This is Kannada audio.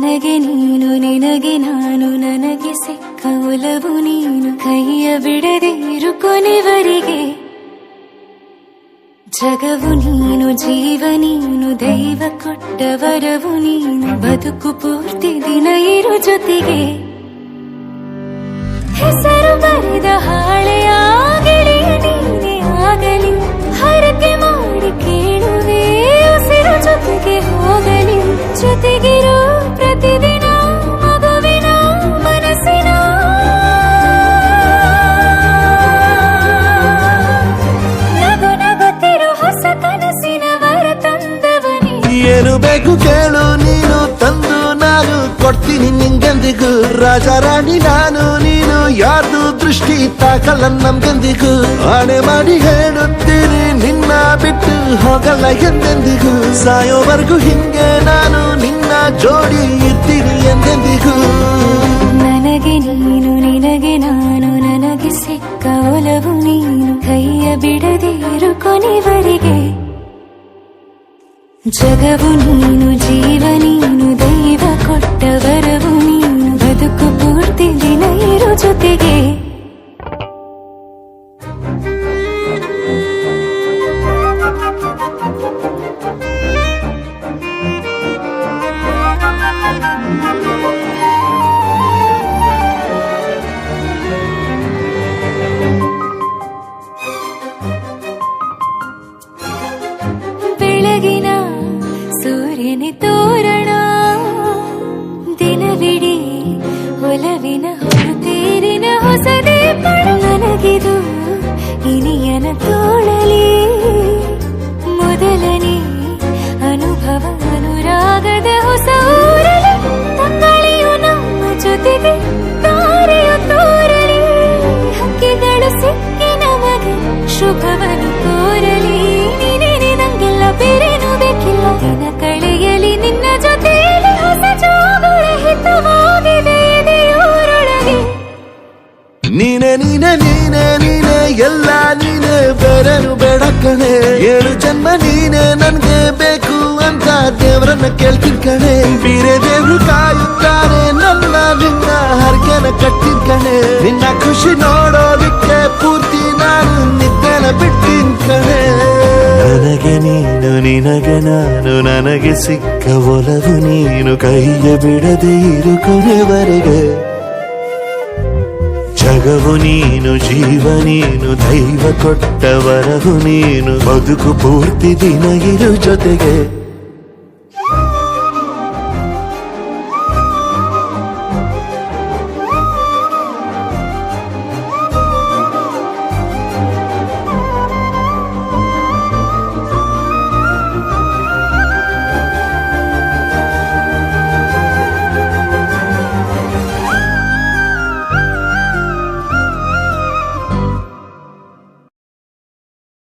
ನನಗೆ ನೀನು ನಿನಗೆ ನಾನು ನನಗೆ ಸಿಕ್ಕ ಒಲವು ನೀನು ಕೈಯ ಬಿಡದೆ ಇರು ಕೊನೆವರೆಗೆ ಜಗವು ನೀನು ಜೀವ ನೀನು ದೈವ ಕೊಟ್ಟ ವರವು ನೀನು ಬದುಕು ಪೂರ್ತಿ ದಿನ ಇರು ಜೊತೆಗೆ ಹೆಸರು ಬರೆದ ಹಾಳೆಯ ಗೆಳೆಯ ನೀನೆ ಆಗಲಿ ಹರಕೆ ಮಾಡಿ ಕೇಳುವೆ ಉಸಿರು ಜೊತೆಗೆ ಹೋಗಲಿ ಜೊತೆಗಿರೋ ಪ್ರತಿದಿನ ಮಗುವಿನ ಮನಸ್ಸಿನ ನಗು ನಗುತ್ತಿರೋ ಹೊಸ ಕನಸಿನ ವರ ತಂದವನೇ ಏನು ಬೇಕು ಕೇಳು ನೀನು ತಂದು ನಾನು ಕೊಡ್ತೀನಿ ನಿಂಗೆಂದಿಗೂ ರಾಜ ರಾಣಿ ನಾನು ನೀನು ಯಾರ್ದು ದೃಷ್ಟಿ ತಾಕಲ್ಲ ನಮ್ಗೆಂದಿಗೂ ಆಣೆ ಮಾಡಿ ಹೇಳುತ್ತೀನಿ ನಿನ್ನ ಬಿಟ್ಟು ಹೋಗಲ್ಲ ಎಂದೆಂದಿಗೂ ಸಾಯೋವರೆಗೂ ಹಿಂಗೆ ನಾನು ನಿನ್ನ ಜೋಡಿ ಇರ್ತೀನಿ ಎಂದೆಂದಿಗೂ ನನಗೆ ನೀನು ನಿನಗೆ ನಾನು ನನಗೆ ಸಿಕ್ಕ ಒಲವು ನೀನು ಕೈಯ ಬಿಡದೆ ಇರು ಕೊನೆವರೆಗೆ ಜಗವು ನೀನು ಜೀವ ನೀನು ದೈವ ಕೊಟ್ಟ ವರವು ನೀನು ಬದುಕು ಪೂರ್ತಿ ದಿನ ಇರು ಜೊತೆಗೆ ಬೆಳಗಿನ ಸೂರ್ಯನೇ ತೋರಣ ದಿನವಿಡೀ ಒಲವಿನ ಹೊರತೇರಿನ ಹೊಸದೇ ಪಡ ನನಗಿದು ಇನಿಯನ ತೋಳಲಿ ಮೊದಲನೇ ಅನುಭವ ಅನುರಾಗದ ಹೊಸ ಊರಲಿ ತಂಗಳಿಯು ನಮ್ಮ ಜೊತೆಗೆ ತಾರೆಯು ತೋರಲಿ ಹಕ್ಕಿಗಳು ಸಿಕ್ಕಿ ನಮಗೆ ಶುಭವನ್ನು ಕೋರಲಿ ನೀನೇನೆ ನಂಗೆಲ್ಲ ಬೇರೇನು ಬೇಕಿಲ್ಲ ದಿನ ಕಳೆಯಲಿ ನಿನ್ನ ಜೊತೆಯಲ್ಲಿ ಹೊಸ ಜೋಗುಳ ಹಿತವಾಗಿದೆ ಇದೆಯೂರೊಳಗೆ ನೀನೆ ನೀನೆ ನೀನೆ ನೀನೆ ಎಲ್ಲ ನೀನೆ ಬೇರೆನು ಬೇಡ ಕಣೆ 7 ಜನ್ಮ ನೀನೆ ನನ್ಗೆ ಬೇಕು ಅಂತ ದೇವರನ್ನ ಕೇಳ್ತೀನಿ ಕಣೆ ಬೇರೆ ದೇವ್ರು ಕಾಯುತ್ತಾರೆ ನನ್ನ ನಿನ್ನ ಹರಕೆನ ಕಟ್ಟಿನ ಕಣೆ ನಿನ್ನ ಖುಷಿ ನೋಡೋದಕ್ಕೆ ಪೂರ್ತಿ ನಾನು ನಿದ್ದೆನ ಬಿಟ್ಟಿನ ಕಣೆ ನನಗೆ ನೀನು ನಿನಗೆ ನಾನು ನನಗೆ ಸಿಕ್ಕ ಒಲವು ನೀನು ಕೈಯ ಬಿಡದೆ ಇರು ಕೊನೆವರೆಗೆ ಜಗವು ನೀನು ಜೀವ ನೀನು ದೈವ ಕೊಟ್ಟ ವರವು ನೀನು ಬದುಕು ಪೂರ್ತಿ ದಿನ ಇರು ಜೊತೆಗೆ